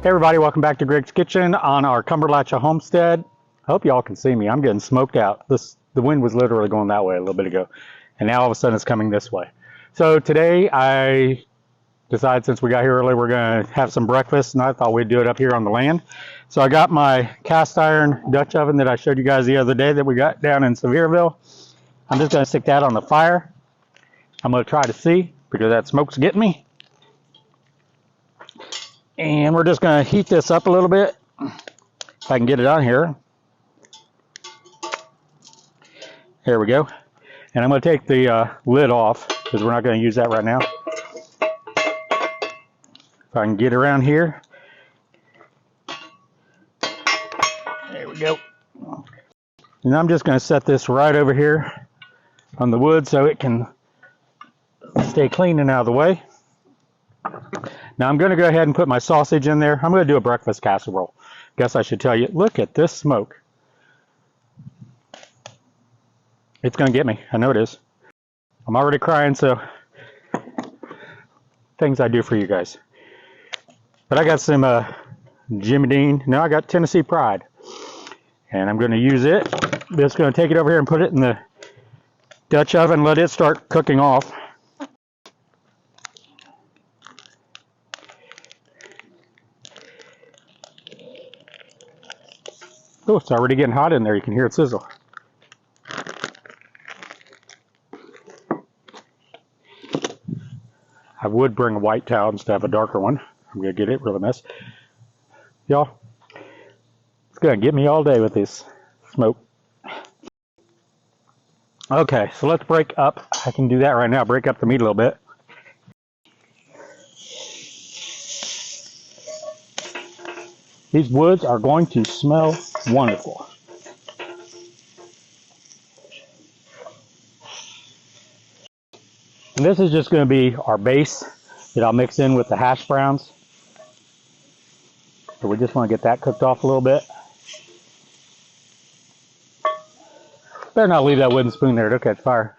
Hey everybody, welcome back to Greg's Kitchen on our Cumberlachia homestead. I hope y'all can see me. I'm getting smoked out. The wind was literally going that way a little bit ago, and now all of a sudden it's coming this way. So today I decided, since we got here early, we're going to have some breakfast, and I thought we'd do it up here on the land. So I got my cast iron Dutch oven that I showed you guys the other day that we got down in Sevierville. I'm just going to stick that on the fire. I'm going to try to see, because that smoke's getting me. And we're just going to heat this up a little bit, if I can get it on here. There we go. And I'm going to take the lid off, because we're not going to use that right now. If I can get around here. There we go. And I'm just going to set this right over here on the wood so it can stay clean and out of the way. Now I'm going to go ahead and put my sausage in there. I'm going to do a breakfast casserole. Guess I should tell you, look at this smoke. It's going to get me. I know it is. I'm already crying, so things I do for you guys. But I got some Jimmy Dean. No, I got Tennessee Pride. And I'm going to use it. Just going to take it over here and put it in the Dutch oven, let it start cooking off. Oh, it's already getting hot in there. You can hear it sizzle. I would bring a white towel instead of a darker one. I'm going to get it really messy. Y'all, it's going to get me all day with this smoke. Okay, so let's break up. I can do that right now. Break up the meat a little bit. These woods are going to smell wonderful. And this is just going to be our base that I'll mix in with the hash browns. So we just want to get that cooked off a little bit. Better not leave that wooden spoon there. It'll catch fire.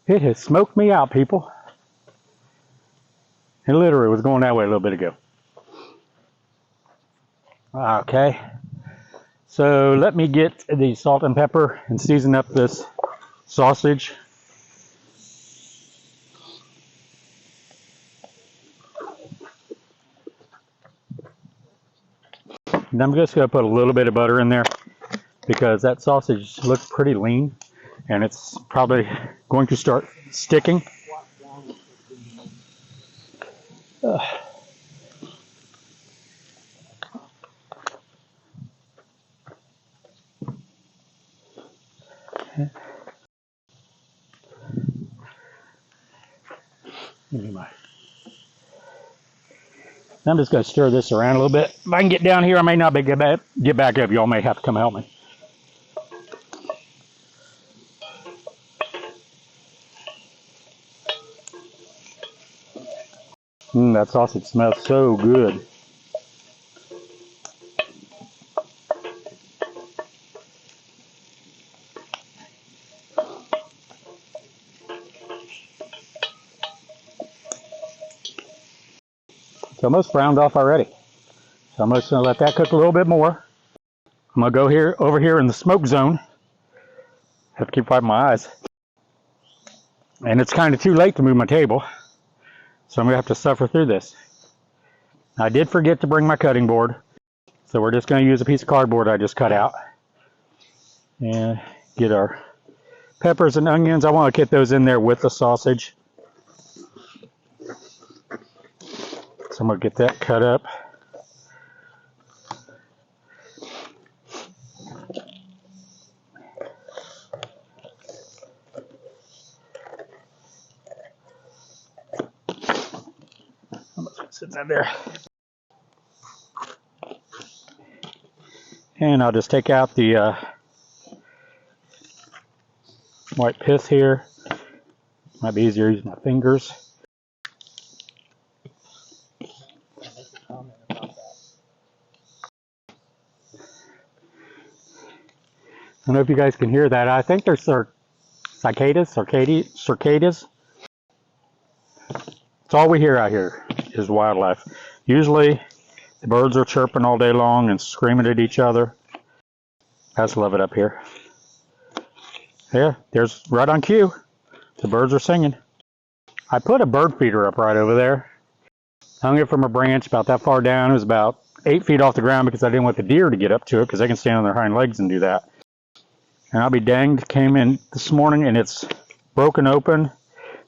It has smoked me out, people. It literally was going that way a little bit ago. Okay, so let me get the salt and pepper and season up this sausage. And I'm just going to put a little bit of butter in there, because that sausage looks pretty lean and it's probably going to start sticking. I'm just going to stir this around a little bit. If I can get down here, I may not be get back up. Y'all may have to come help me. That sausage smells so good. It's almost browned off already. So I'm just going to let that cook a little bit more. I'm going to go over here in the smoke zone. Have to keep wiping my eyes. And it's kind of too late to move my table, so I'm going to have to suffer through this. I did forget to bring my cutting board, so we're just going to use a piece of cardboard I just cut out. And get our peppers and onions. I want to get those in there with the sausage. So I'm going to get that cut up. I'm just going to sit that there. And I'll just take out the white pith here. Might be easier using my fingers. I don't know if you guys can hear that. I think there's cicadas. It's all we hear out here is wildlife. Usually the birds are chirping all day long and screaming at each other. I just love it up here. Yeah, there's right on cue. The birds are singing. I put a bird feeder up right over there. Hung it from a branch about that far down. It was about 8 feet off the ground because I didn't want the deer to get up to it because they can stand on their hind legs and do that. And I'll be danged, came in this morning and it's broken open.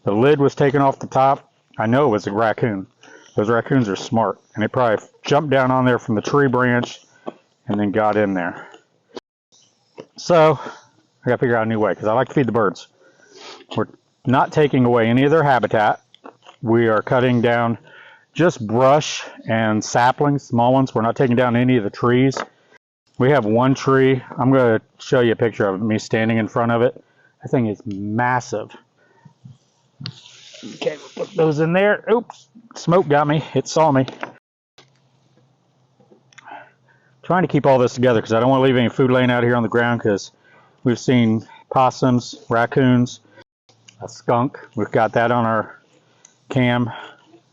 The lid was taken off the top. I know it was a raccoon. Those raccoons are smart. And it probably jumped down on there from the tree branch and then got in there. So I gotta figure out a new way because I like to feed the birds. We're not taking away any of their habitat. We are cutting down just brush and saplings, small ones. We're not taking down any of the trees. We have one tree. I'm going to show you a picture of me standing in front of it. That thing is massive. Okay, we'll put those in there. Oops, smoke got me. It saw me. Trying to keep all this together because I don't want to leave any food laying out here on the ground because we've seen possums, raccoons, a skunk. We've got that on our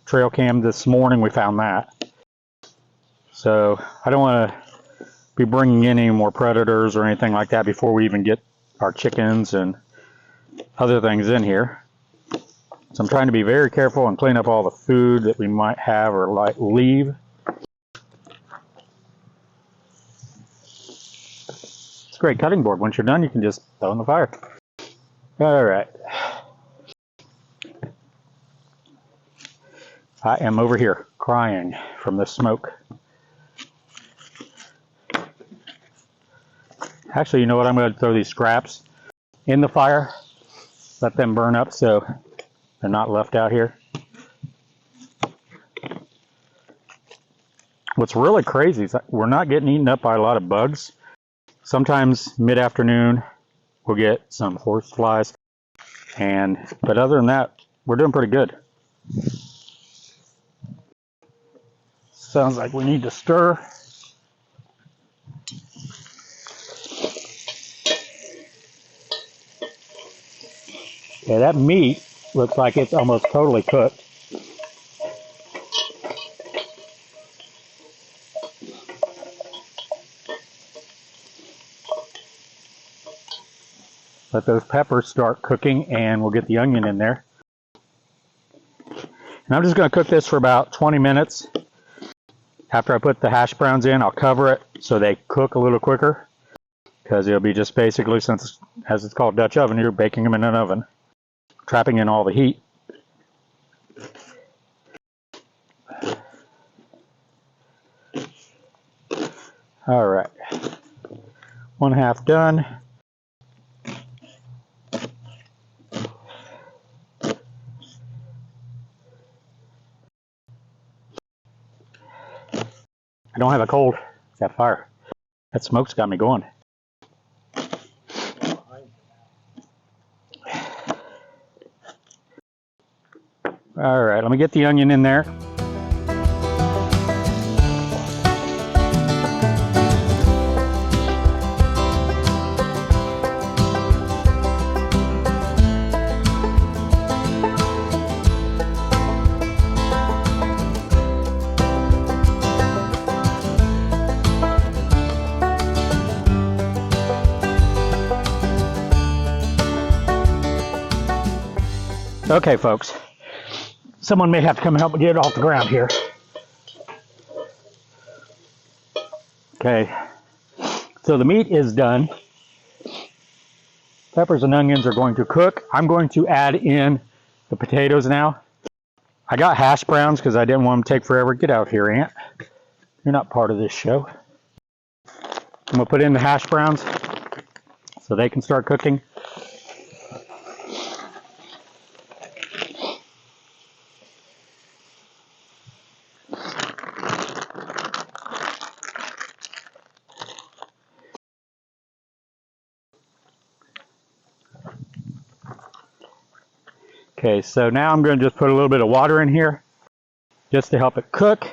trail cam this morning. We found that. So I don't want to be bringing in any more predators or anything like that before we even get our chickens and other things in here. So I'm trying to be very careful and clean up all the food that we might have or leave. It's a great cutting board. Once you're done, you can just throw in the fire. All right. I am over here crying from the smoke. Actually, you know what? I'm going to throw these scraps in the fire, let them burn up so they're not left out here. What's really crazy is that we're not getting eaten up by a lot of bugs. Sometimes mid-afternoon we'll get some horse flies, but other than that, we're doing pretty good. Sounds like we need to stir. Yeah, that meat looks like it's almost totally cooked. Let those peppers start cooking and we'll get the onion in there. And I'm just going to cook this for about 20 minutes. After I put the hash browns in, I'll cover it so they cook a little quicker. Because it'll be just basically, since as it's called Dutch oven, you're baking them in an oven, trapping in all the heat. All right, 1/2 done. I don't have a cold. It's that fire. That smoke's got me going. All right, let me get the onion in there. Okay, folks. Someone may have to come help me get it off the ground here. Okay, so the meat is done. Peppers and onions are going to cook. I'm going to add in the potatoes now. I got hash browns because I didn't want them to take forever. Get out here, Aunt. You're not part of this show. I'm going to put in the hash browns so they can start cooking. Okay, so now I'm going to just put a little bit of water in here just to help it cook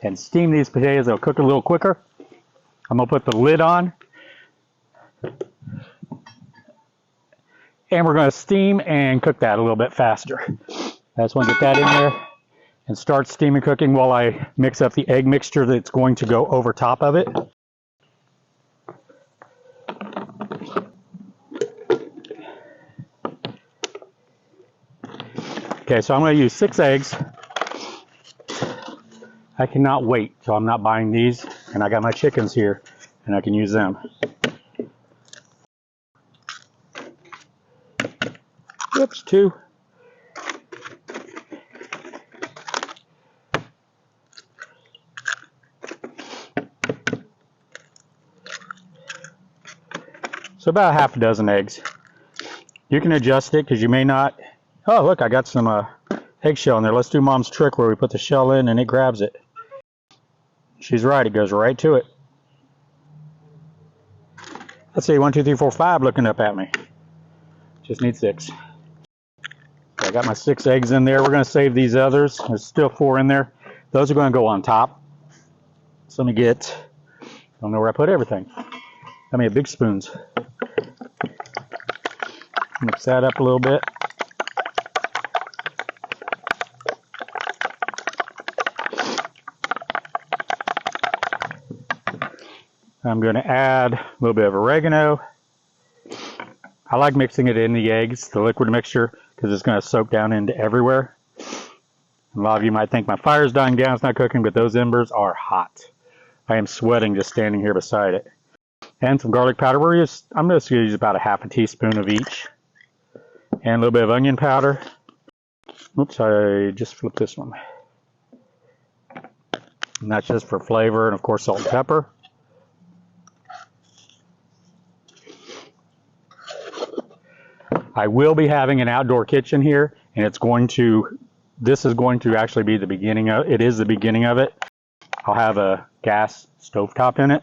and steam these potatoes. They'll cook a little quicker. I'm going to put the lid on and we're going to steam and cook that a little bit faster. I just want to get that in there and start steaming cooking while I mix up the egg mixture that's going to go over top of it. Okay, so I'm going to use 6 eggs. I cannot wait till I'm not buying these, and I got my chickens here, and I can use them. Oops, 2. So about half a dozen eggs. You can adjust it because you may not. Oh, look, I got some eggshell in there. Let's do Mom's trick where we put the shell in and it grabs it. She's right, it goes right to it. Let's see, 1, 2, 3, 4, 5 looking up at me. Just need 6. I got my 6 eggs in there. We're going to save these others. There's still 4 in there. Those are going to go on top. So let me get, I don't know where I put everything. Got me a big spoons. Mix that up a little bit. I'm going to add a little bit of oregano. I like mixing it in the eggs, the liquid mixture, because it's going to soak down into everywhere. A lot of you might think my fire's dying down, it's not cooking, but those embers are hot. I am sweating just standing here beside it. And some garlic powder. I'm just going to use about a half a teaspoon of each. And a little bit of onion powder. Oops, I just flipped this one. And that's just for flavor, and of course salt and pepper. I will be having an outdoor kitchen here, and this is going to actually be the beginning of it. Is the beginning of it. I'll have a gas stovetop in it,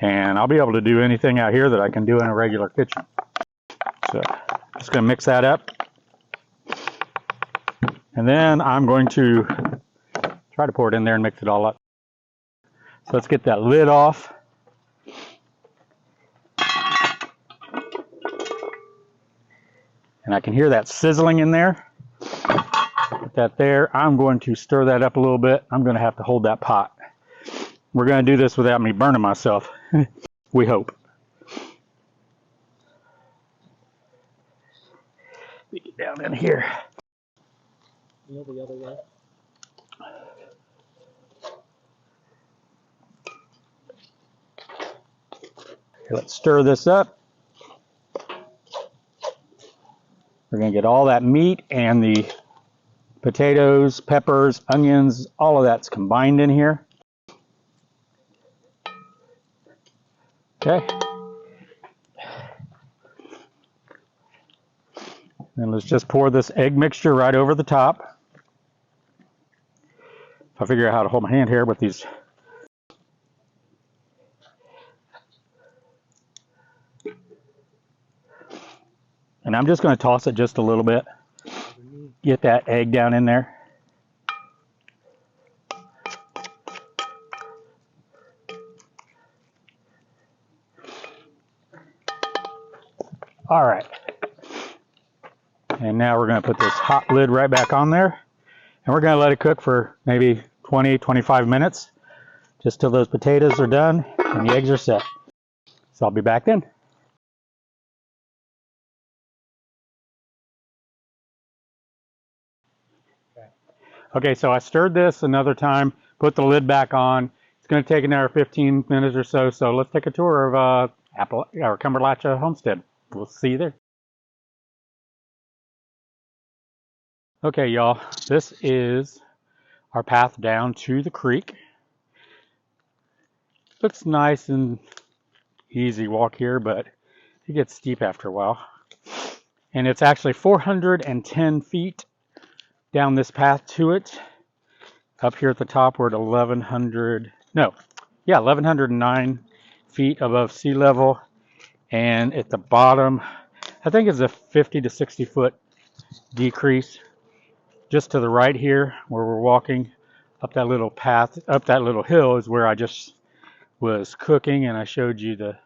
and I'll be able to do anything out here that I can do in a regular kitchen. So just going to mix that up. And then I'm going to try to pour it in there and mix it all up. So let's get that lid off. And I can hear that sizzling in there. Put that there. I'm going to stir that up a little bit. I'm going to have to hold that pot. We're going to do this without me burning myself. We hope. Get down in here. The other way. Okay, let's stir this up. We're going to get all that meat and the potatoes, peppers, onions, all of that's combined in here. Okay. And let's just pour this egg mixture right over the top. If I figure out how to hold my hand here with these. And I'm just going to toss it just a little bit. Get that egg down in there. All right. And now we're going to put this hot lid right back on there. And we're going to let it cook for maybe 20, 25 minutes. Just till those potatoes are done and the eggs are set. So I'll be back then. Okay, so I stirred this another time, put the lid back on. It's going to take another 15 minutes or so. So let's take a tour of Cumberlachia Homestead. We'll see you there. Okay, y'all, this is our path down to the creek. Looks nice and easy walk here, but it gets steep after a while. And it's actually 410 feet down this path to it. Up here at the top, we're at 1109 feet above sea level. And at the bottom, I think it's a 50 to 60 foot decrease. Just to the right here, where we're walking up that little path, up that little hill, is where I just was cooking, and I showed you the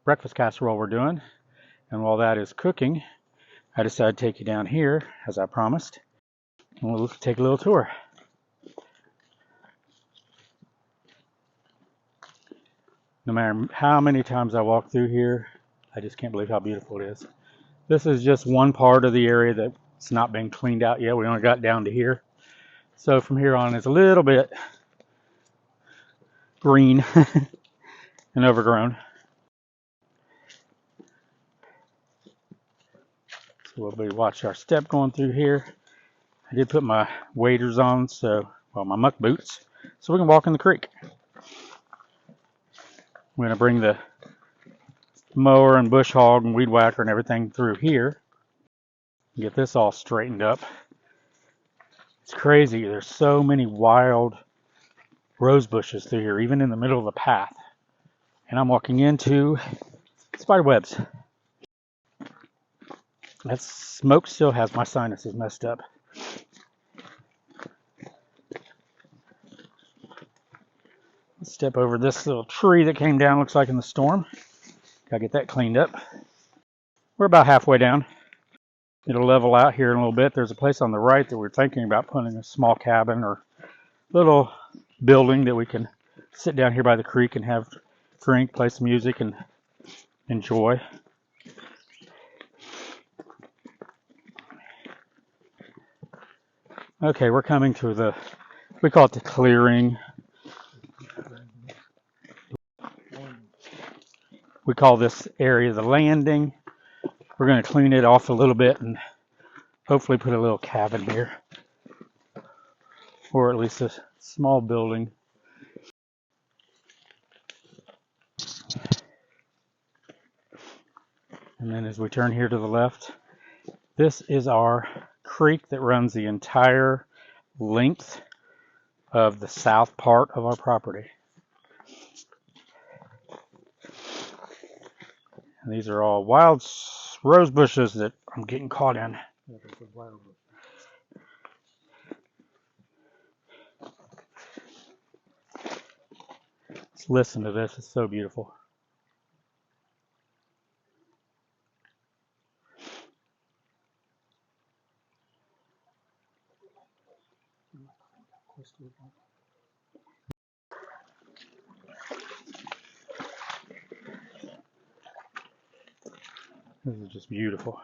breakfast casserole we're doing. And while that is cooking, I decided to take you down here, as I promised, We'll take a little tour. No matter how many times I walk through here, I just can't believe how beautiful it is. This is just one part of the area that's not been cleaned out yet. We only got down to here. So from here on, it's a little bit green and overgrown. So we'll be watching our step going through here. I did put my waders on, well, my muck boots, so we can walk in the creek. I'm going to bring the mower and bush hog and weed whacker and everything through here. Get this all straightened up. It's crazy. There's so many wild rose bushes through here, even in the middle of the path. And I'm walking into spider webs. That smoke still has my sinuses messed up. Let's step over this little tree that came down, looks like in the storm. Gotta get that cleaned up. We're about halfway down. It'll level out here in a little bit. There's a place on the right that we're thinking about putting a small cabin or little building that we can sit down here by the creek and have drink, play some music, and enjoy. Okay, we're coming to we call it the clearing. We call this area the landing. We're going to clean it off a little bit and hopefully put a little cabin here, or at least a small building. And then as we turn here to the left, this is our creek that runs the entire length of the south part of our property. And these are all wild rose bushes that I'm getting caught in. Let's listen to this. It's so beautiful. This is just beautiful.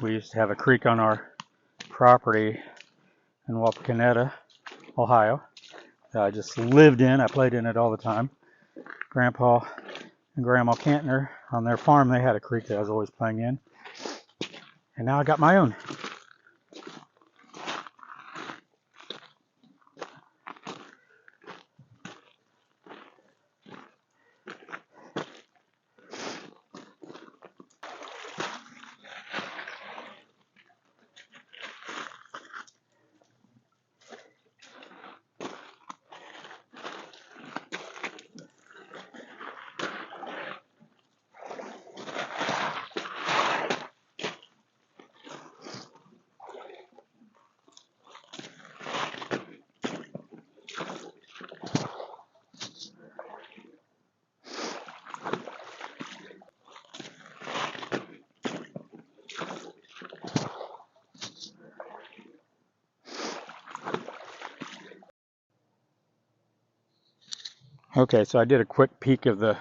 We used to have a creek on our property in Wapakoneta, Ohio, that I just lived in. I played in it all the time. Grandpa and Grandma Kantner, on their farm, they had a creek that I was always playing in. And now I got my own. Okay, so I did a quick peek of the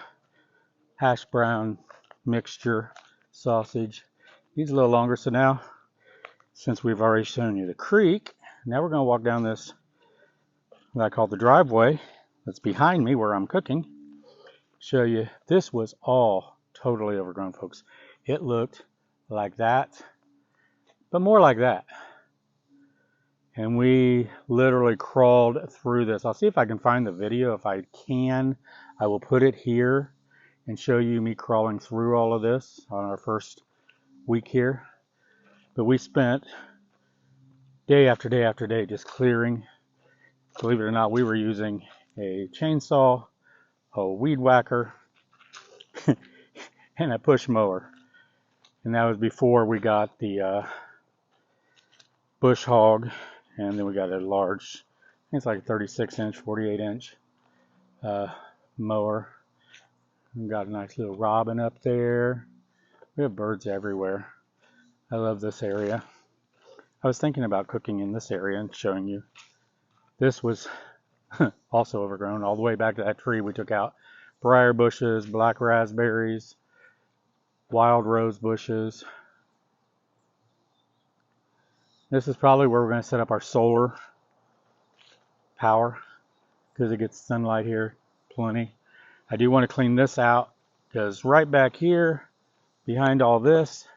hash brown mixture sausage. Needs a little longer, so now, since we've already shown you the creek, now we're going to walk down this, what I call the driveway, that's behind me where I'm cooking. Show you, this was all totally overgrown, folks. It looked like that, but more like that. And we literally crawled through this. I'll see if I can find the video. If I can, I will put it here and show you me crawling through all of this on our first week here. But we spent day after day after day just clearing. Believe it or not, we were using a chainsaw, a weed whacker, and a push mower. And that was before we got the bush hog, and then we got a large, I think it's like a 36-inch, 48-inch mower. We've got a nice little robin up there. We have birds everywhere. I love this area. I was thinking about cooking in this area and showing you. This was also overgrown all the way back to that tree we took out. Briar bushes, black raspberries, wild rose bushes. This is probably where we're going to set up our solar power because it gets sunlight here plenty. I do want to clean this out because right back here behind all this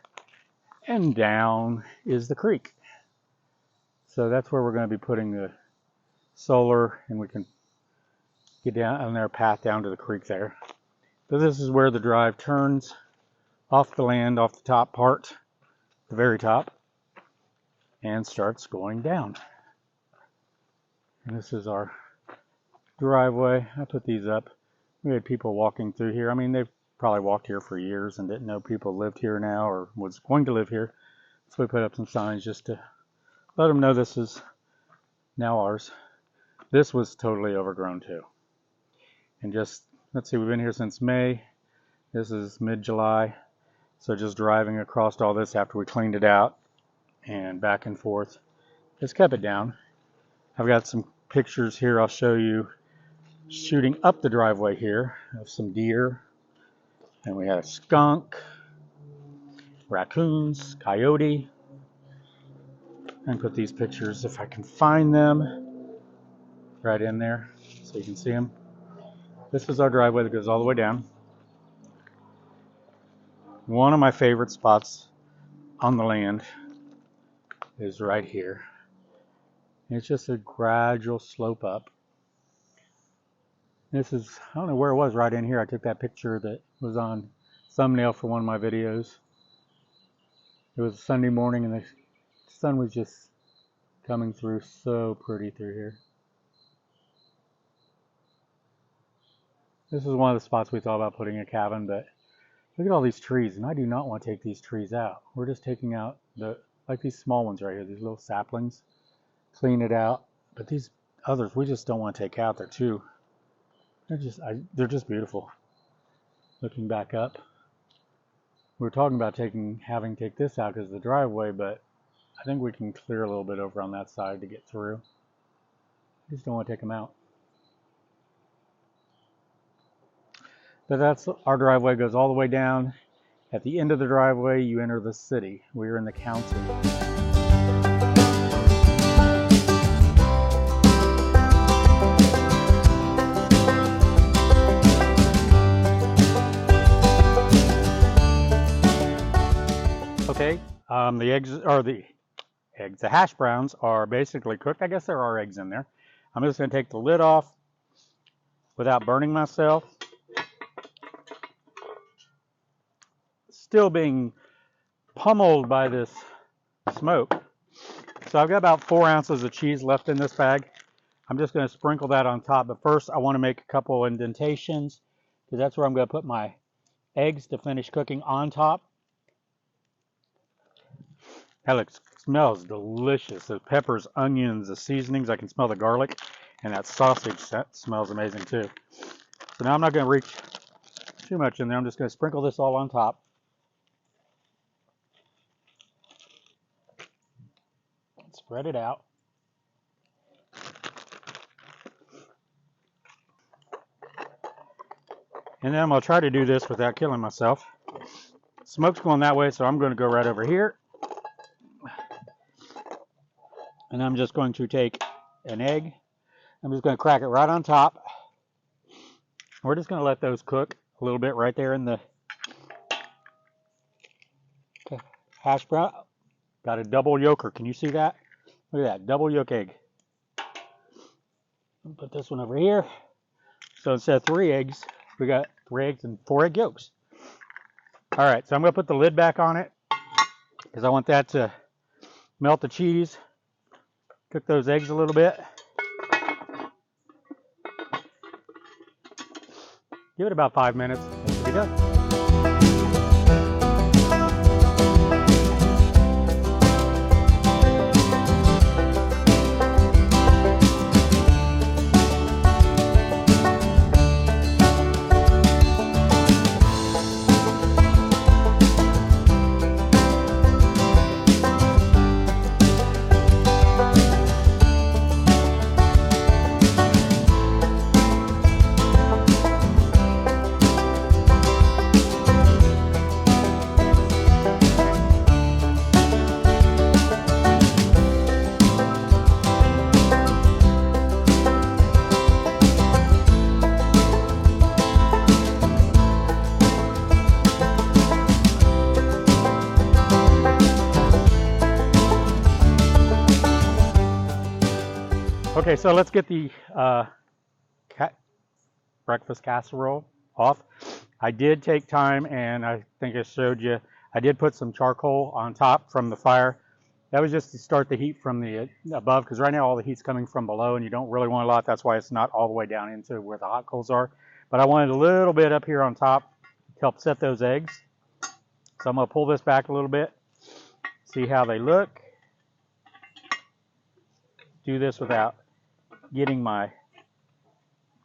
and down is the creek. So that's where we're going to be putting the solar, and we can get down on their path down to the creek there. So this is where the drive turns off the land, off the top part, the very top, and starts going down. And this is our driveway. I put these up. We had people walking through here. I mean, they've probably walked here for years and didn't know people lived here now or was going to live here. So we put up some signs just to let them know this is now ours. This was totally overgrown too. And just, let's see, we've been here since May. This is mid-July. So just driving across all this after we cleaned it out and back and forth, just kept it down. I've got some pictures here I'll show you shooting up the driveway here of some deer. And we had a skunk, raccoons, coyote. And put these pictures, if I can find them, right in there so you can see them. This is our driveway that goes all the way down. One of my favorite spots on the land is right here. It's just a gradual slope up. This is, I don't know where it was, right in here. I took that picture that was on thumbnail for one of my videos. It was a Sunday morning and the sun was just coming through so pretty through here. This is one of the spots we thought about putting a cabin, but look at all these trees, and I do not want to take these trees out. We're just taking out like these small ones right here, these little saplings, clean it out. But these others, we just don't want to take out. They're just beautiful. Looking back up, we were talking about having to take this out because of the driveway, but I think we can clear a little bit over on that side to get through. I just don't want to take them out. But that's our driveway, goes all the way down. At the end of the driveway, you enter the city. We're in the county. Okay, the hash browns are basically cooked. I guess there are eggs in there. I'm just going to take the lid off without burning myself. Still being pummeled by this smoke. So I've got about 4 ounces of cheese left in this bag. I'm just going to sprinkle that on top. But first I want to make a couple indentations because that's where I'm going to put my eggs to finish cooking on top. That smells delicious. The peppers, onions, the seasonings. I can smell the garlic, and that sausage smells amazing too. So now I'm not going to reach too much in there. I'm just going to sprinkle this all on top. Spread it out. And then I'm going to try to do this without killing myself. Smoke's going that way, so I'm going to go right over here. And I'm just going to take an egg. I'm just going to crack it right on top. We're just going to let those cook a little bit right there in the hash brown. Got a double yolker. Can you see that? Look at that, double yolk egg. I'll put this one over here. So instead of 3 eggs, we got 3 eggs and 4 egg yolks. All right, so I'm going to put the lid back on it because I want that to melt the cheese. Cook those eggs a little bit. Give it about 5 minutes. It should be done. Okay, so let's get the breakfast casserole off. I did take time, and I think I showed you, I did put some charcoal on top from the fire. That was just to start the heat from the above, because right now all the heat's coming from below, and you don't really want a lot. That's why it's not all the way down into where the hot coals are. But I wanted a little bit up here on top to help set those eggs. So I'm going to pull this back a little bit, see how they look. Do this without getting my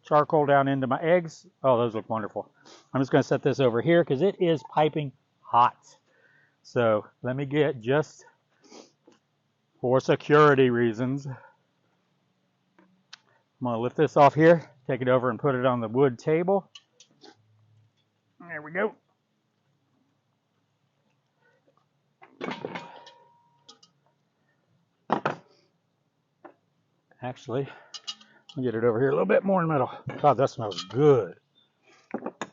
charcoal down into my eggs. Oh, those look wonderful. I'm just going to set this over here because it is piping hot. So let me get, just for security reasons, I'm going to lift this off here, take it over and put it on the wood table. There we go. Actually, let me get it over here a little bit more in the middle. God, that smells good.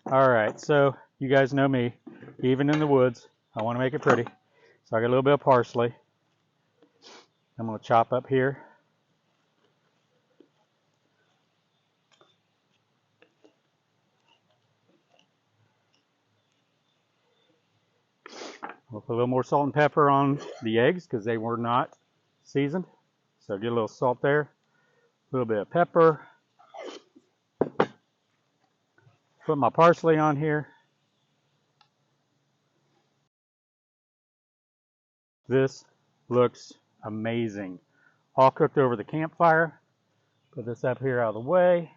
All right, so you guys know me. Even in the woods, I want to make it pretty. So I got a little bit of parsley. I'm going to chop up here. We'll put a little more salt and pepper on the eggs because they were not seasoned. So get a little salt there, a little bit of pepper. Put my parsley on here. This looks amazing. All cooked over the campfire. Put this up here out of the way.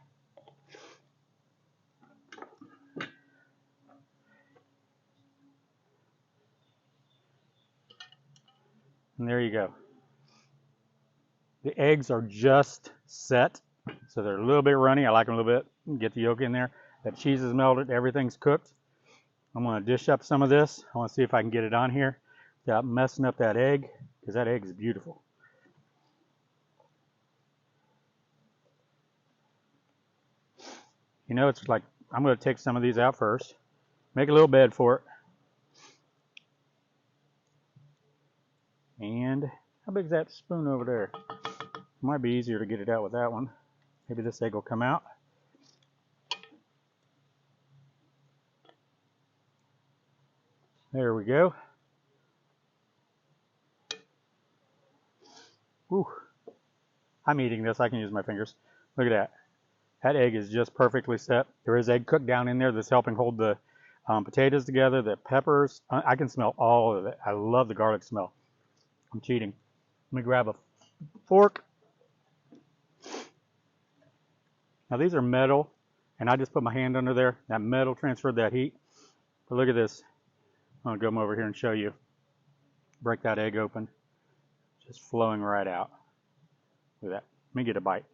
And there you go. The eggs are just set, so they're a little bit runny. I like them a little bit. Get the yolk in there. That cheese is melted. Everything's cooked. I'm going to dish up some of this. I want to see if I can get it on here without messing up that egg, because that egg is beautiful. You know, it's like, I'm going to take some of these out first. Make a little bed for it. And how big is that spoon over there? It might be easier to get it out with that one. Maybe this egg will come out. There we go. Ooh. I'm eating this. I can use my fingers. Look at that. That egg is just perfectly set. There is egg cooked down in there that's helping hold the potatoes together, the peppers. I can smell all of it. I love the garlic smell. I'm cheating. Let me grab a fork. Now these are metal, and I just put my hand under there. That metal transferred that heat. But look at this. I'm going to come over here and show you. Break that egg open. Just flowing right out. Look at that. Let me get a bite.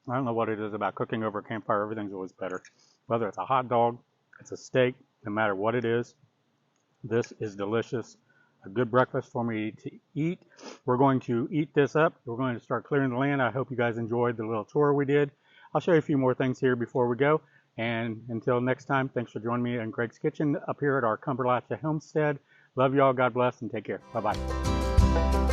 I don't know what it is about cooking over a campfire. Everything's always better. Whether it's a hot dog, it's a steak, no matter what it is, this is delicious. A good breakfast for me to eat. We're going to eat this up. We're going to start clearing the land. I hope you guys enjoyed the little tour we did. I'll show you a few more things here before we go. And until next time, thanks for joining me in Greg's Kitchen up here at our Cumberlachia Homestead. Love you all. God bless and take care. Bye-bye.